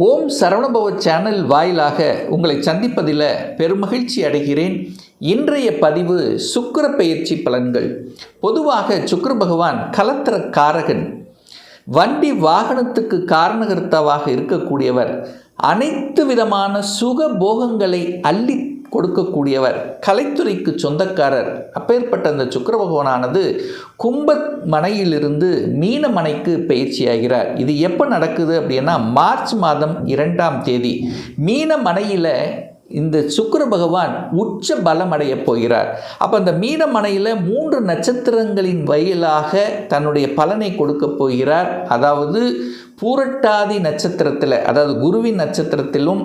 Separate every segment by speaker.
Speaker 1: ஓம் Saravanabhava channel வாயிலாக உங்களை சந்திப்பதில் பெருமகிழ்ச்சி அடைகிறேன். இன்றைய பதிவு சுக்கிர பெயர்ச்சி பலன்கள். பொதுவாக சுக்கிர பகவான் கலத்திர காரகன், வண்டி வாகனத்துக்கு காரணகர்த்தாவாக இருக்கக்கூடியவர், அனைத்து விதமான சுக போகங்களை அள்ளி கொடுக்கக்கூடியவர், கலைத்துறைக்கு சொந்தக்காரர். அப்பேற்பட்ட அந்த சுக்கிர பகவானானது கும்ப மனையிலிருந்து மீன மனைக்கு பயிற்சியாகிறார். இது எப்போ நடக்குது அப்படின்னா மார்ச் மாதம் 2ஆம் தேதி மீன மனையில் இந்த சுக்கிர பகவான் உச்ச பலம் அடைய போகிறார். அப்போ அந்த மீன மனையில் 3 நட்சத்திரங்களின் வழியிலாக தன்னுடைய பலனை கொடுக்க போகிறார். அதாவது பூரட்டாதி நட்சத்திரத்தில், அதாவது குருவின் நட்சத்திரத்திலும்,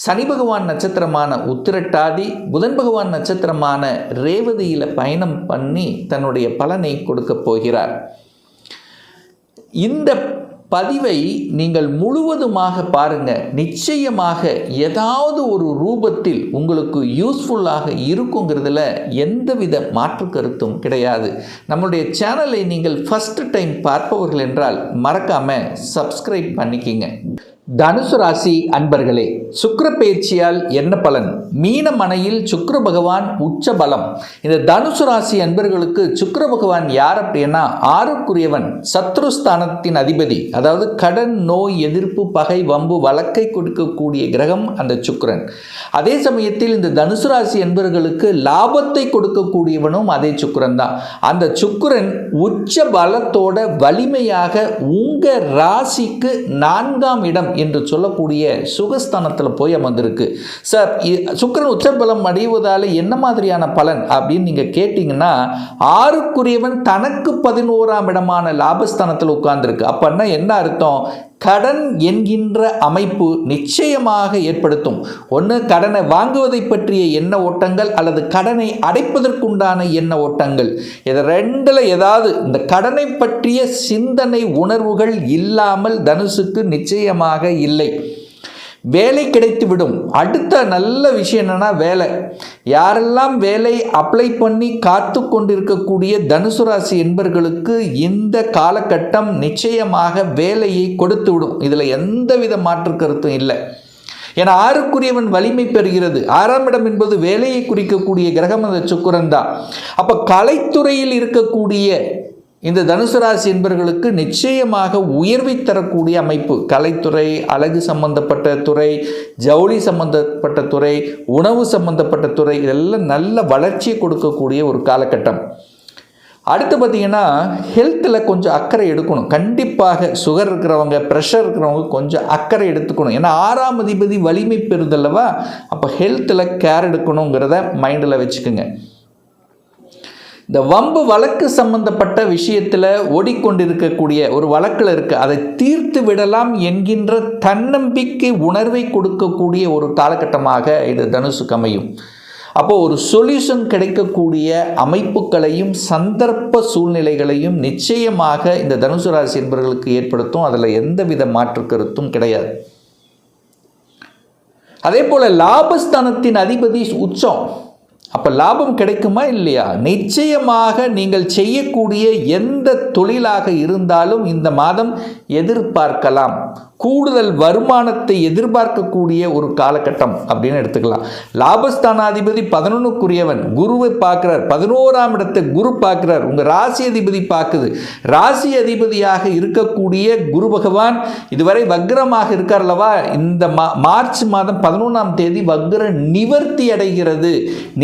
Speaker 1: சனி பகவான் நட்சத்திரமான உத்திரட்டாதி, புதன் பகவான் நட்சத்திரமான ரேவதியில் பயணம் பண்ணி தன்னுடைய பலனை கொடுக்க போகிறார். இந்த பதிவை நீங்கள் முழுவதுமாக பாருங்கள். நிச்சயமாக ஏதாவது ஒரு ரூபத்தில் உங்களுக்கு யூஸ்ஃபுல்லாக இருக்குங்கிறதுல எந்தவித மாற்று கருத்தும் கிடையாது. நம்மளுடைய சேனலை நீங்கள் ஃபஸ்ட் டைம் பார்ப்பவர்கள் என்றால் மறக்காமல் சப்ஸ்கிரைப் பண்ணிக்கிங்க. தனுசு ராசி அன்பர்களே, சுக்கிர பெயர்ச்சியால் என்ன பலன்? மீன மனையில் சுக்கிர பகவான் உச்ச பலம். இந்த தனுசு ராசி அன்பர்களுக்கு சுக்கிர பகவான் யார் அப்படின்னா 6க்குரியவன், சத்ருஸ்தானத்தின் அதிபதி. அதாவது கடன், நோய், எதிர்ப்பு, பகை, வம்பு, வழக்கை கொடுக்கக்கூடிய கிரகம் அந்த சுக்கிரன். அதே சமயத்தில் இந்த தனுசு ராசி அன்பர்களுக்கு லாபத்தை கொடுக்கக்கூடியவனும் அதே சுக்கிரன் தான். அந்த சுக்கிரன் உச்ச பலத்தோட வலிமையாக உங்கள் ராசிக்கு 4ஆம் இடம் என்று சொல்லக்கூடிய சுகஸ்தானத்தில் போய் அமர்ந்திருக்கு. சார், சுக்கிரன் உச்சபலம் அடைவதால் என்ன மாதிரியான பலன் அப்படின்னு நீங்கள் கேட்டிங்கன்னா, 6க்குரியவன் தனக்கு 11ஆம் இடமான லாபஸ்தானத்தில் உட்கார்ந்துருக்கு. அப்படின்னா என்ன அர்த்தம்? கடன் என்கின்ற அமைப்பு நிச்சயமாக ஏற்படுத்தும். ஒன்று கடனை வாங்குவதை பற்றிய எண்ண ஓட்டங்கள், அல்லது கடனை அடைப்பதற்குண்டான எண்ண ஓட்டங்கள். இது ரெண்டில் ஏதாவது இந்த கடனை பற்றிய சிந்தனை உணர்வுகள் இல்லாமல் தனுசுக்கு நிச்சயமாக இல்லை. வேலை கிடைத்துவிடும். அடுத்த நல்ல விஷயம் என்னன்னா வேலை. யாரெல்லாம் வேலை அப்ளை பண்ணி காத்து கொண்டிருக்கக்கூடிய தனுசு ராசி என்பர்களுக்கு இந்த காலகட்டம் நிச்சயமாக வேலையை கொடுத்து விடும். இதில் எந்தவித மாற்று கருத்தும் இல்லை. ஏன்னா 6க்குரியவன் வலிமை பெறுகிறது. 6ஆம் இடம் என்பது வேலையை குறிக்கக்கூடிய கிரகம் அந்த சுக்கிரன் தான். அப்போ கலைத்துறையில் இருக்கக்கூடிய இந்த தனுசு ராசி என்பவர்களுக்கு நிச்சயமாக உயர்வை தரக்கூடிய அமைப்பு. கலைத்துறை, அழகு சம்பந்தப்பட்ட துறை, ஜவுளி சம்பந்தப்பட்ட துறை, உணவு சம்பந்தப்பட்ட துறை, இதெல்லாம் நல்ல வளர்ச்சியை கொடுக்கக்கூடிய ஒரு காலகட்டம். அடுத்து பார்த்திங்கன்னா ஹெல்த்தில் கொஞ்சம் அக்கறை எடுக்கணும். கண்டிப்பாக சுகர் இருக்கிறவங்க, ப்ரெஷர் இருக்கிறவங்க கொஞ்சம் அக்கறை எடுத்துக்கணும். ஏன்னா 6ஆம் அதிபதி வலிமை பெறுதல்லவா. அப்போ ஹெல்த்தில் கேர் எடுக்கணுங்கிறத மைண்டில் வச்சுக்கோங்க. இந்த வம்பு வழக்கு சம்பந்தப்பட்ட விஷயத்தில் ஓடிக்கொண்டிருக்கக்கூடிய ஒரு வழக்கில் இருக்குது, அதை தீர்த்து விடலாம் என்கின்ற தன்னம்பிக்கை உணர்வை கொடுக்கக்கூடிய ஒரு காலகட்டமாக இது தனுசுக்கு அமையும். அப்போது ஒரு சொல்யூஷன் கிடைக்கக்கூடிய அமைப்புகளையும் சந்தர்ப்ப சூழ்நிலைகளையும் நிச்சயமாக இந்த தனுசு ராசி என்பவர்களுக்கு ஏற்படுத்தும். அதில் எந்தவித மாற்று கருத்தும் கிடையாது. அதே போல் லாபஸ்தானத்தின் அதிபதி உச்சம். அப்போ லாபம் கிடைக்குமா இல்லையா? நிச்சயமாக நீங்கள் செய்யக்கூடிய எந்த தொழிலாக இருந்தாலும் இந்த மாதம் எதிர்பார்க்கலாம். கூடுதல் வருமானத்தை எதிர்பார்க்கக்கூடிய ஒரு காலகட்டம் அப்படின்னு எடுத்துக்கலாம். லாபஸ்தானாதிபதி 11க்குரியவன், குருவை பார்க்குறார். 11ஆம் இடத்தை குரு பார்க்குறார். உங்கள் ராசி அதிபதி பார்க்குது. ராசி அதிபதியாக இருக்கக்கூடிய குரு பகவான் இதுவரை வக்ரமாக இருக்கார்லவா. இந்த மார்ச் மாதம் 11ஆம் தேதி வக்ர நிவர்த்தி அடைகிறது.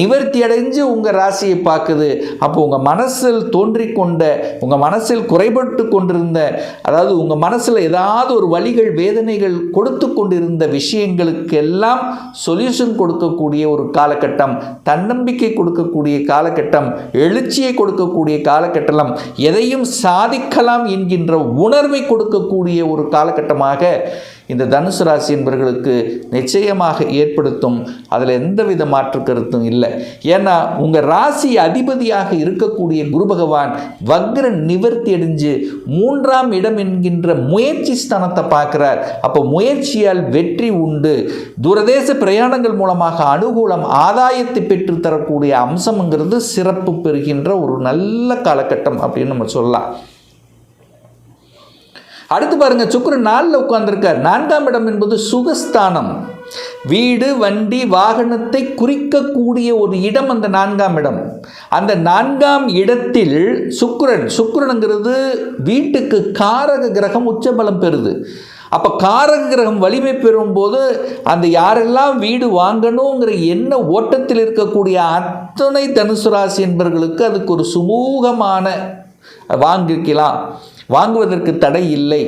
Speaker 1: நிவர்த்தி அடைஞ்சு உங்கள் ராசியை பார்க்குது. அப்போ உங்கள் மனசில் தோன்றிக்கொண்ட, உங்கள் மனசில் குறைபட்டு கொண்டிருந்த, அதாவது உங்கள் மனசில் ஏதாவது ஒரு வழிகள், வேதனைகள் கொடுத்து கொண்டிருந்த விஷயங்களுக்கெல்லாம் சொல்யூஷன் கொடுக்கக்கூடிய ஒரு காலகட்டம், தன்னம்பிக்கை கொடுக்கக்கூடிய காலகட்டம், எழுச்சியை கொடுக்கக்கூடிய காலகட்டம், எதையும் சாதிக்கலாம் என்கின்ற உணர்வை கொடுக்கக்கூடிய ஒரு காலகட்டமாக இந்த தனுசு ராசி என்பவர்களுக்கு நிச்சயமாக ஏற்படுத்தும். அதில் எந்தவித மாற்று கருத்தும் இல்லை. ஏன்னா உங்கள் ராசி அதிபதியாக இருக்கக்கூடிய குரு பகவான் வக்ர நிவர்த்தி அடைஞ்சு 3ஆம் இடம் என்கின்ற முயற்சி ஸ்தானத்தை பார்க்கிறார். அப்போ முயற்சியால் வெற்றி உண்டு. தூரதேச பிரயாணங்கள் மூலமாக அனுகூலம், ஆதாயத்தை பெற்று தரக்கூடிய அம்சம்ங்கிறது சிறப்பு பெறுகின்ற ஒரு நல்ல காலகட்டம் அப்படின்னு நம்ம சொல்லலாம். அடுத்து பாருங்க, சுக்கிரன் 4ல் உட்கார்ந்திருக்கார். 4ஆம் இடம் என்பது சுகஸ்தானம், வீடு வண்டி வாகனத்தை குறிக்கக்கூடிய ஒரு இடம் அந்த 4ஆம் இடம். அந்த 4ஆம் இடத்தில் சுக்கிரனுங்கிறது வீட்டுக்கு காரக கிரகம் உச்சபலம் பெறுது. அப்போ காரக கிரகம் வலிமை பெறும்போது அந்த யாரெல்லாம் வீடு வாங்கணுங்கிற எண்ண ஓட்டத்தில் இருக்கக்கூடிய அத்தனை தனுசு ராசி என்பவர்களுக்கு அதுக்கு ஒரு சுமூகமான வாங்கிக்கலாம், வாங்குவதற்கு தடை இல்லை,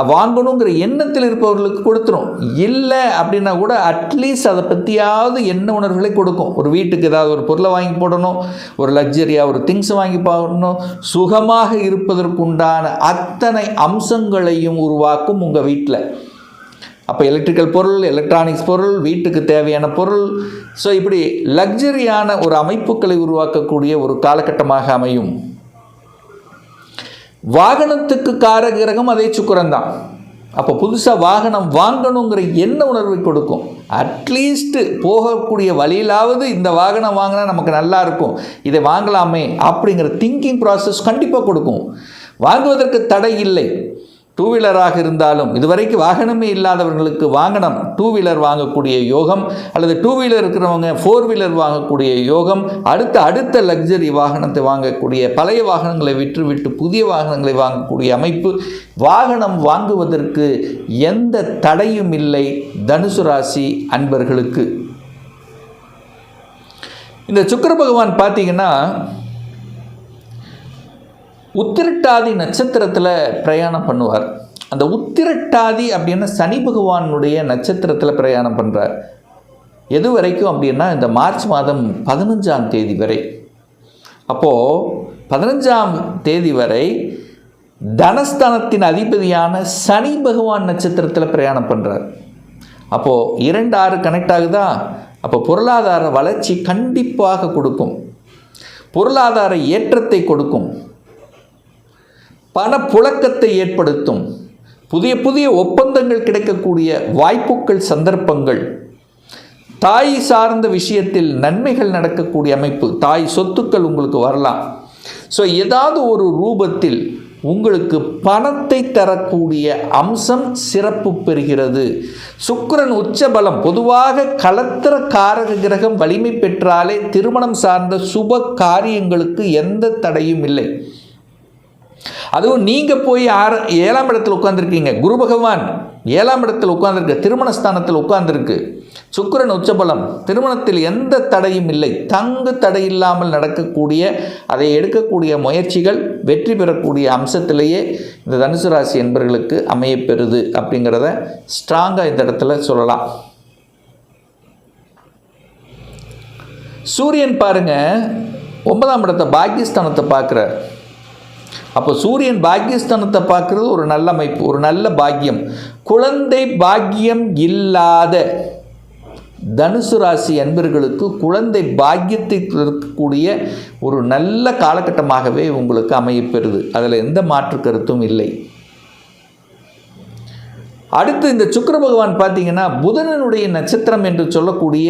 Speaker 1: வாங்கணுங்கிற எண்ணத்தில் இருப்பவர்களுக்கு கொடுத்துரும். இல்லை அப்படின்னா கூட அட்லீஸ்ட் அதை பற்றியாவது எண்ண உணர்வுகளை கொடுக்கும். ஒரு வீட்டுக்கு ஏதாவது ஒரு பொருளை வாங்கி போடணும், ஒரு லக்ஸரியாக ஒரு திங்ஸை வாங்கி போடணும், சுகமாக இருப்பதற்குண்டான அத்தனை அம்சங்களையும் உருவாக்கும் உங்கள் வீட்டில். அப்போ எலக்ட்ரிக்கல் பொருள், எலக்ட்ரானிக்ஸ் பொருள், வீட்டுக்கு தேவையான பொருள், ஸோ இப்படி லக்ஸரியான ஒரு அமைப்புகளை உருவாக்கக்கூடிய ஒரு காலகட்டமாக அமையும். வாகனத்துக்கு காரக கிரகம் அதே சுக்கிரன் தான். அப்போ புதுசாக வாகனம் வாங்கணுங்கிற எண்ண உணர்வை கொடுக்கும். அட்லீஸ்ட் போகக்கூடிய வழியிலாவது இந்த வாகனம் வாங்கினா நமக்கு நல்லா இருக்கும், இதை வாங்கலாமே அப்படிங்கிற திங்கிங் ப்ராசஸ் கண்டிப்பாக கொடுக்கும். வாங்குவதற்கு தடை இல்லை. 2 வீலராக இருந்தாலும், இதுவரைக்கும் வாகனமே இல்லாதவர்களுக்கு வாகனம் 2 வீலர் வாங்கக்கூடிய யோகம், அல்லது 2 வீலர் இருக்கிறவங்க 4 வீலர் வாங்கக்கூடிய யோகம், அடுத்த லக்ஸரி வாகனத்தை வாங்கக்கூடிய, பழைய வாகனங்களை விற்றுவிட்டு புதிய வாகனங்களை வாங்கக்கூடிய அமைப்பு, வாகனம் வாங்குவதற்கு எந்த தடையும் இல்லை தனுசு ராசி அன்பர்களுக்கு. இந்த சுக்கிர பகவான் பார்த்தீங்கன்னா உத்திரட்டாதி நட்சத்திரத்தில் பிரயாணம் பண்ணுவார். அந்த உத்திரட்டாதி அப்படின்னா சனி பகவானுடைய நட்சத்திரத்தில் பிரயாணம் பண்ணுறார். எது வரைக்கும் அப்படின்னா இந்த மார்ச் மாதம் 15ஆம் தேதி வரை. அப்போது 15ஆம் தேதி வரை தனஸ்தானத்தின் அதிபதியான சனி பகவான் நட்சத்திரத்தில் பிரயாணம் பண்ணுறார். அப்போது 2-6 கனெக்ட் ஆகுதா? அப்போ பொருளாதார வளர்ச்சி கண்டிப்பாக கொடுக்கும், பொருளாதார ஏற்றத்தை கொடுக்கும், பணப்புழக்கத்தை ஏற்படுத்தும், புதிய ஒப்பந்தங்கள் கிடைக்கக்கூடிய வாய்ப்புகள், சந்தர்ப்பங்கள், தாய் சார்ந்த விஷயத்தில் நன்மைகள் நடக்கக்கூடிய அமைப்பு, தாய் சொத்துக்கள் உங்களுக்கு வரலாம். ஸோ ஏதாவது ஒரு ரூபத்தில் உங்களுக்கு பணத்தை தரக்கூடிய அம்சம் சிறப்பு பெறுகிறது. சுக்கிரன் உச்சபலம், பொதுவாக களத்திர காரக கிரகம் வலிமை பெற்றாலே திருமணம் சார்ந்த சுப காரியங்களுக்கு எந்த தடையும் இல்லை. அதுவும் நீங்கள் போய் 7ஆம் இடத்தில் உட்கார்ந்துருக்கீங்க, குரு பகவான் 7ஆம் இடத்தில் உட்கார்ந்துருக்கு, திருமணஸ்தானத்தில் உட்கார்ந்துருக்கு, சுக்கிரன் உச்சபலம், திருமணத்தில் எந்த தடையும் இல்லை, தங்கு தடை இல்லாமல் நடக்கக்கூடிய, அதை எடுக்கக்கூடிய முயற்சிகள் வெற்றி பெறக்கூடிய அம்சத்திலேயே இந்த தனுசு ராசி என்பவர்களுக்கு அமையப்பெறுது அப்படிங்கிறத ஸ்ட்ராங்காக இந்த இடத்துல சொல்லலாம். சூரியன் பாருங்கள் 9ஆம் இடத்தை பாக்கியஸ்தானத்தை பார்க்குறார். அப்போ சூரியன் பாக்கியஸ்தானத்தை பார்க்குறது ஒரு நல்ல அமைப்பு, ஒரு நல்ல பாக்கியம். குழந்தை பாக்கியம் இல்லாத தனுசு ராசி அன்பர்களுக்கு குழந்தை பாக்கியத்தை இருக்கக்கூடிய ஒரு நல்ல காலகட்டமாகவே உங்களுக்கு அமையப்பெறுது. அதில் எந்த மாற்று கருத்தும் இல்லை. அடுத்து இந்த சுக்கிர பகவான் பார்த்தீங்கன்னா புதனனுடைய நட்சத்திரம் என்று சொல்லக்கூடிய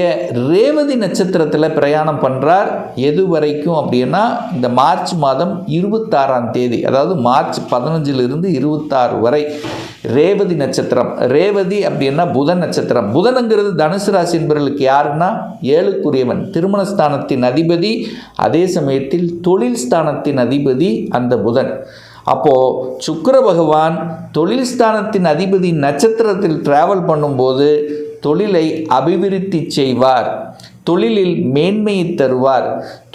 Speaker 1: ரேவதி நட்சத்திரத்தில் பிரயாணம் பண்ணுறார். எது வரைக்கும் அப்படின்னா இந்த மார்ச் மாதம் 26ஆம் தேதி, அதாவது மார்ச் 15லிருந்து 26 வரை ரேவதி நட்சத்திரம். ரேவதி அப்படின்னா புதன் நட்சத்திரம். புதனுங்கிறது தனுசு ராசி என்பவர்களுக்கு யாருன்னா 7க்குரியவன், திருமணஸ்தானத்தின் அதிபதி, அதே சமயத்தில் தொழில் ஸ்தானத்தின் அதிபதி அந்த புதன். அப்போது சுக்கிர பகவான் தொழில் ஸ்தானத்தின் அதிபதி நட்சத்திரத்தில் டிராவல் பண்ணும்போது தொழிலை அபிவிருத்தி செய்வார், தொழிலில் மேன்மையை தருவார்,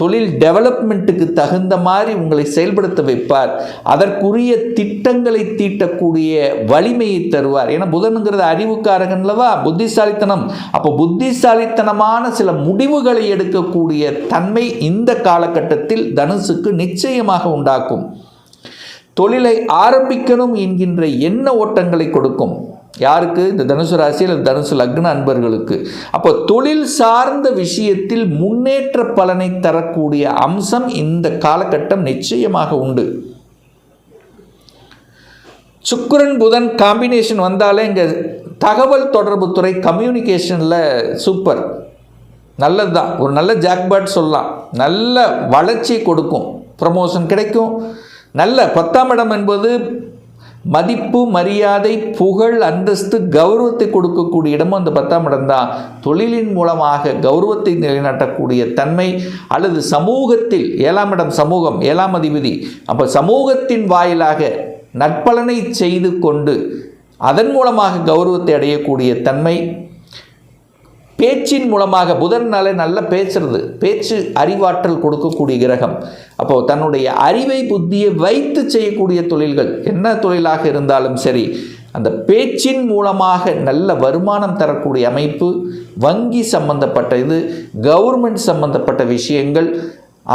Speaker 1: தொழில் டெவலப்மெண்ட்டுக்கு தகுந்த மாதிரி உங்களை செயல்படுத்த வைப்பார், அதற்குரிய திட்டங்களை தீட்டக்கூடிய வலிமையை தருவார். ஏன்னா புதனுங்கிறது அறிவுக்காரகன்லவா, புத்திசாலித்தனம். அப்போ புத்திசாலித்தனமான சில முடிவுகளை எடுக்கக்கூடிய தன்மை இந்த காலகட்டத்தில் தனுசுக்கு நிச்சயமாக உண்டாக்கும். தொழிலை ஆரம்பிக்கணும் என்கின்ற எண்ண ஓட்டங்களை கொடுக்கும். யாருக்கு? இந்த தனுசு ராசி அல்லது தனுசு லக்ன அன்பர்களுக்கு. அப்போ தொழில் சார்ந்த விஷயத்தில் முன்னேற்ற பலனை தரக்கூடிய அம்சம் இந்த காலகட்டம் நிச்சயமாக உண்டு. சுக்கிரன் புதன் காம்பினேஷன் வந்தாலே இங்கே தகவல் தொடர்பு துறை கம்யூனிகேஷனில் சூப்பர், நல்லது தான், ஒரு நல்ல ஜாக்பாட் சொல்லலாம். நல்ல வளர்ச்சி கொடுக்கும், ப்ரமோஷன் கிடைக்கும். நல்ல 10ஆம் இடம் என்பது மதிப்பு, மரியாதை, புகழ், அந்தஸ்து, கௌரவத்தை கொடுக்கக்கூடிய இடமும் அந்த 10ஆம் இடம் தான். தொழிலின் மூலமாக கௌரவத்தை நிலைநாட்டக்கூடிய தன்மை, அல்லது சமூகத்தில் 7ஆம் இடம் சமூகம், 7ஆம் அதிபதி. அப்போ சமூகத்தின் வாயிலாக நற்பலனை செய்து கொண்டு அதன் மூலமாக கௌரவத்தை அடையக்கூடிய தன்மை. பேச்சின் மூலமாக புதன்னால நல்லா பேசுறது, பேச்சு அறிவாற்றல் கொடுக்கக்கூடிய கிரகம். அப்போது தன்னுடைய அறிவை புத்தியை வைத்து செய்யக்கூடிய தொழில்கள், என்ன தொழிலாக இருந்தாலும் சரி, அந்த பேச்சின் மூலமாக நல்ல வருமானம் தரக்கூடிய அமைப்பு. வங்கி சம்பந்தப்பட்ட இது, கவர்மெண்ட் சம்பந்தப்பட்ட விஷயங்கள்,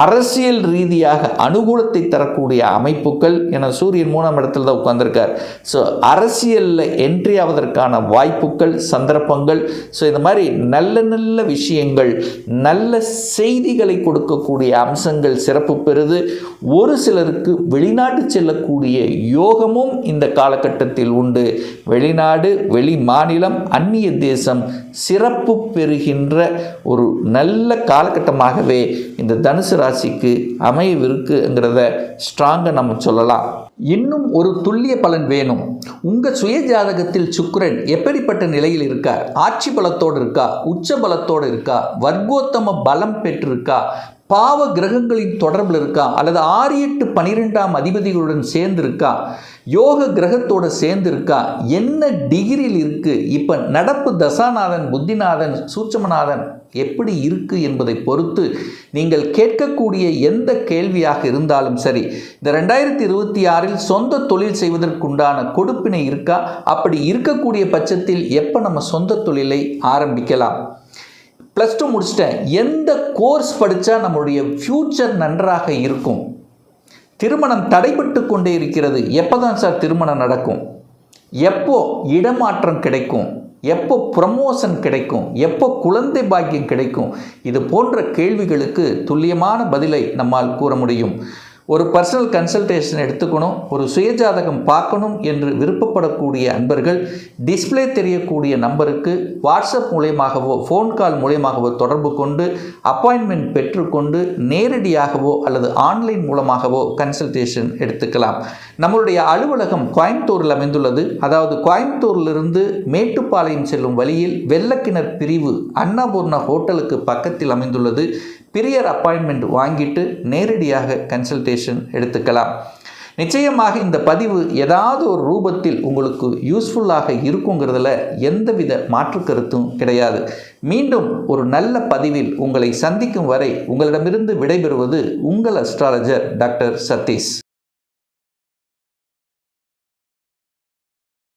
Speaker 1: அரசியல் ரீதியாக அனுகூலத்தை தரக்கூடிய அமைப்புகள். என சூரியன் 3ஆம் இடத்துல தான் உட்கார்ந்திருக்கார். ஸோ அரசியலில் என்ட்ரி ஆவதற்கான வாய்ப்புகள், சந்தர்ப்பங்கள். ஸோ இந்த மாதிரி நல்ல நல்ல விஷயங்கள், நல்ல செய்திகளை கொடுக்கக்கூடிய அம்சங்கள் சிறப்பு பெறுது. ஒரு சிலருக்கு வெளிநாட்டு செல்லக்கூடிய யோகமும் இந்த காலகட்டத்தில் உண்டு. வெளிநாடு, வெளி மாநிலம், அந்நிய தேசம் சிறப்பு பெறுகின்ற ஒரு நல்ல காலகட்டமாகவே இந்த தனுசு ராசிக்கு அமையவிருக்குங்கிறத ஸ்ட்ராங்காக நம்ம சொல்லலாம். இன்னும் ஒரு துல்லிய பலன் வேணும். உங்கள் சுய ஜாதகத்தில் சுக்கிரன் எப்படிப்பட்ட நிலையில் இருக்கார்? ஆட்சி பலத்தோடு இருக்கா? உச்ச பலத்தோடு இருக்கா? வர்க்கோத்தம பலம் பெற்றிருக்கா? பாவ கிரகங்களின் தொடர்பில் இருக்கா? அல்லது 6, 8, 12ஆம் அதிபதிகளுடன் சேர்ந்து இருக்கா? யோக கிரகத்தோடு சேர்ந்து இருக்கா? என்ன டிகிரியில் இருக்குது? இப்போ நடப்பு தசாநாதன், புத்திநாதன், சூட்சமநாதன் எப்படி இருக்குது என்பதை பொறுத்து நீங்கள் கேட்கக்கூடிய எந்த கேள்வியாக இருந்தாலும் சரி, இந்த 2026இல் சொந்த தொழில் செய்வதற்குண்டான கொடுப்பினை இருக்கா? அப்படி இருக்கக்கூடிய பட்சத்தில் எப்போ நம்ம சொந்த தொழிலை ஆரம்பிக்கலாம்? +2 முடிச்சிட்டேன், எந்த கோர்ஸ் படித்தா நம்மளுடைய ஃப்யூச்சர் நன்றாக இருக்கும்? திருமணம் தடைபட்டு கொண்டே இருக்கிறது, எப்போ தான் சார் திருமணம் நடக்கும்? எப்போ இடமாற்றம் கிடைக்கும்? எப்போ ப்ரமோஷன் கிடைக்கும்? எப்போ குழந்தை பாக்கியம் கிடைக்கும்? இது போன்ற கேள்விகளுக்கு துல்லியமான பதிலை நம்மால் கூற முடியும். ஒரு பர்சனல் கன்சல்டேஷன் எடுத்துக்கணும், ஒரு சுயஜாதகம் பார்க்கணும் என்று விருப்பப்படக்கூடிய அன்பர்கள் டிஸ்பிளே தெரியக்கூடிய நம்பருக்கு வாட்ஸ்அப் மூலமாகவோ ஃபோன் கால் மூலமாகவோ தொடர்பு கொண்டு அப்பாயின்மெண்ட் பெற்றுக்கொண்டு நேரடியாகவோ அல்லது ஆன்லைன் மூலமாகவோ கன்சல்டேஷன் எடுத்துக்கலாம். நம்மளுடைய அலுவலகம் கோயம்புத்தூரில் அமைந்துள்ளது. அதாவது கோயம்புத்தூரிலிருந்து மேட்டுப்பாளையம் செல்லும் வழியில் வெள்ளக்கிணர் பிரிவு அன்னபூர்ணா ஹோட்டலுக்கு பக்கத்தில் அமைந்துள்ளது. பிரியர் அப்பாயின்மெண்ட் வாங்கிட்டு நேரடியாக கன்சல்டேஷன் எடுத்துக்கலாம். நிச்சயமாக இந்த பதிவு ஏதாவது ஒரு ரூபத்தில் உங்களுக்கு யூஸ்ஃபுல்லாக இருக்குங்கிறதுல எந்தவித மாற்று கருத்தும் கிடையாது. மீண்டும் ஒரு நல்ல பதிவில் உங்களை சந்திக்கும் வரை உங்களிடமிருந்து விடைபெறுவது உங்கள் அஸ்ட்ராலஜர் டாக்டர் சதீஷ்.